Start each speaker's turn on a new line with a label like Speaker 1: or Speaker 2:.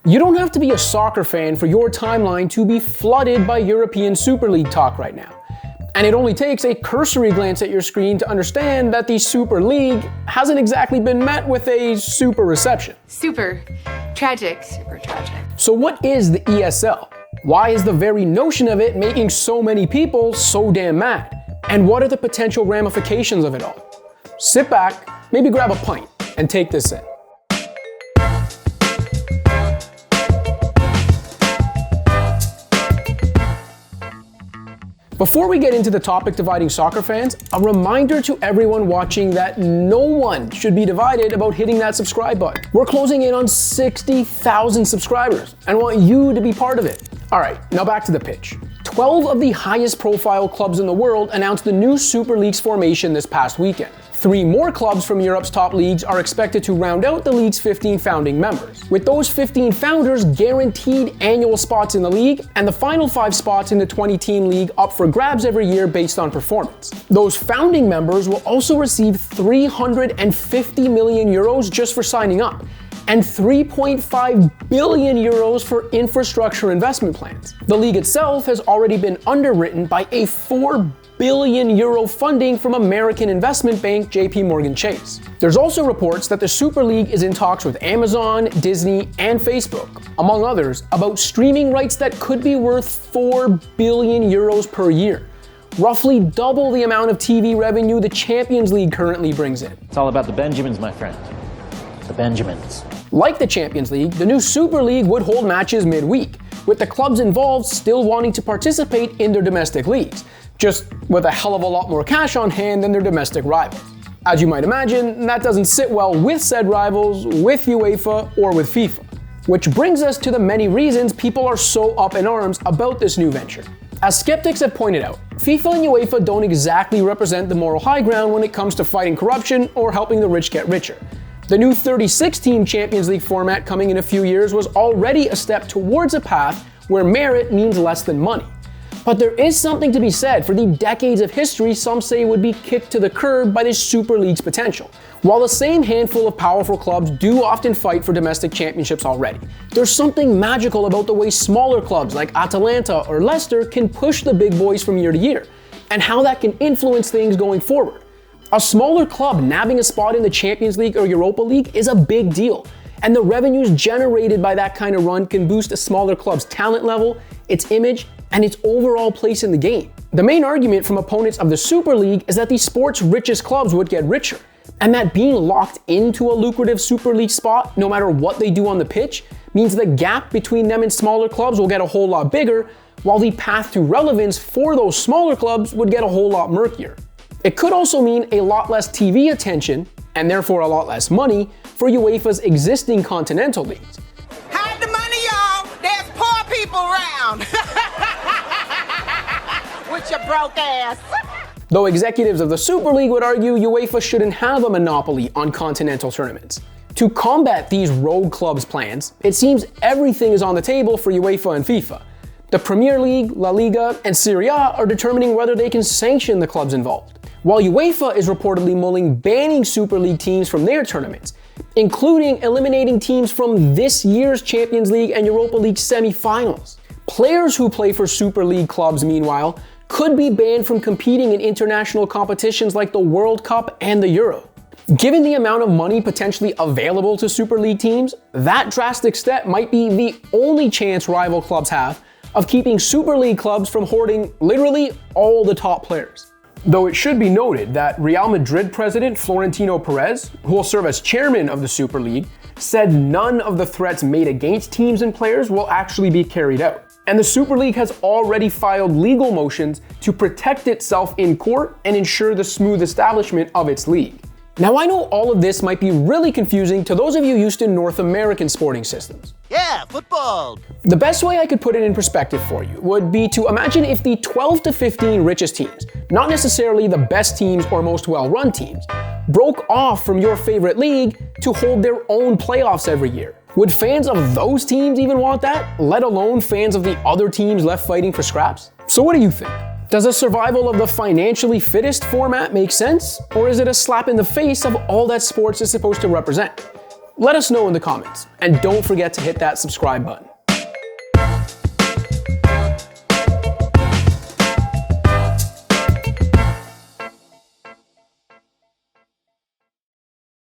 Speaker 1: You don't have to be a soccer fan for your timeline to be flooded by European Super League talk right now. And it only takes a cursory glance at your screen to understand that the Super League hasn't exactly been met with a super reception.
Speaker 2: Super tragic.
Speaker 1: So what is the ESL? Why is the very notion of it making so many people so damn mad? And what are the potential ramifications of it all? Sit back, maybe grab a pint, and take this in. Before we get into the topic dividing soccer fans, a reminder to everyone watching that no one should be divided about hitting that subscribe button. We're closing in on 60,000 subscribers and want you to be part of it. All right, now back to the pitch. 12 of the highest profile clubs in the world announced the new Super League's formation this past weekend. 3 more clubs from Europe's top leagues are expected to round out the league's 15 founding members, with those 15 founders guaranteed annual spots in the league and the final 5 spots in the 20-team league up for grabs every year based on performance. Those founding members will also receive 350 million euros just for signing up, and 3.5 billion euros for infrastructure investment plans. The league itself has already been underwritten by a 4 billion euro funding from American investment bank JP Morgan Chase. There's also reports that the Super League is in talks with Amazon, Disney, and Facebook, among others, about streaming rights that could be worth 4 billion euros per year, roughly double the amount of TV revenue the Champions League currently brings in.
Speaker 3: It's all about the Benjamins, my friend. The Benjamins.
Speaker 1: Like the Champions League, the new Super League would hold matches midweek, with the clubs involved still wanting to participate in their domestic leagues, just with a hell of a lot more cash on hand than their domestic rivals. As you might imagine, that doesn't sit well with said rivals, with UEFA, or with FIFA. Which brings us to the many reasons people are so up in arms about this new venture. As skeptics have pointed out, FIFA and UEFA don't exactly represent the moral high ground when it comes to fighting corruption or helping the rich get richer. The new 36-team Champions League format coming in a few years was already a step towards a path where merit means less than money. But there is something to be said for the decades of history some say would be kicked to the curb by this Super League's potential. While the same handful of powerful clubs do often fight for domestic championships already, there's something magical about the way smaller clubs like Atalanta or Leicester can push the big boys from year to year, and how that can influence things going forward. A smaller club nabbing a spot in the Champions League or Europa League is a big deal, and the revenues generated by that kind of run can boost a smaller club's talent level, its image, and its overall place in the game. The main argument from opponents of the Super League is that the sport's richest clubs would get richer, and that being locked into a lucrative Super League spot, no matter what they do on the pitch, means the gap between them and smaller clubs will get a whole lot bigger, while the path to relevance for those smaller clubs would get a whole lot murkier. It could also mean a lot less TV attention, and therefore a lot less money, for UEFA's existing continental leagues.
Speaker 4: Hide the money, y'all! There's poor people around! With your broke ass!
Speaker 1: Though executives of the Super League would argue UEFA shouldn't have a monopoly on continental tournaments. To combat these rogue clubs' plans, it seems everything is on the table for UEFA and FIFA. The Premier League, La Liga, and Serie A are determining whether they can sanction the clubs involved, while UEFA is reportedly mulling banning Super League teams from their tournaments, including eliminating teams from this year's Champions League and Europa League semi-finals. Players who play for Super League clubs, meanwhile, could be banned from competing in international competitions like the World Cup and the Euro. Given the amount of money potentially available to Super League teams, that drastic step might be the only chance rival clubs have of keeping Super League clubs from hoarding literally all the top players. Though it should be noted that Real Madrid president Florentino Perez, who will serve as chairman of the Super League, said none of the threats made against teams and players will actually be carried out. And the Super League has already filed legal motions to protect itself in court and ensure the smooth establishment of its league. Now I know all of this might be really confusing to those of you used to North American sporting systems.
Speaker 4: Yeah, football!
Speaker 1: The best way I could put it in perspective for you would be to imagine if the 12 to 15 richest teams, not necessarily the best teams or most well-run teams, broke off from your favorite league to hold their own playoffs every year. Would fans of those teams even want that, let alone fans of the other teams left fighting for scraps? So what do you think? Does the survival of the financially fittest format make sense, or is it a slap in the face of all that sports is supposed to represent? Let us know in the comments, and don't forget to hit that subscribe button.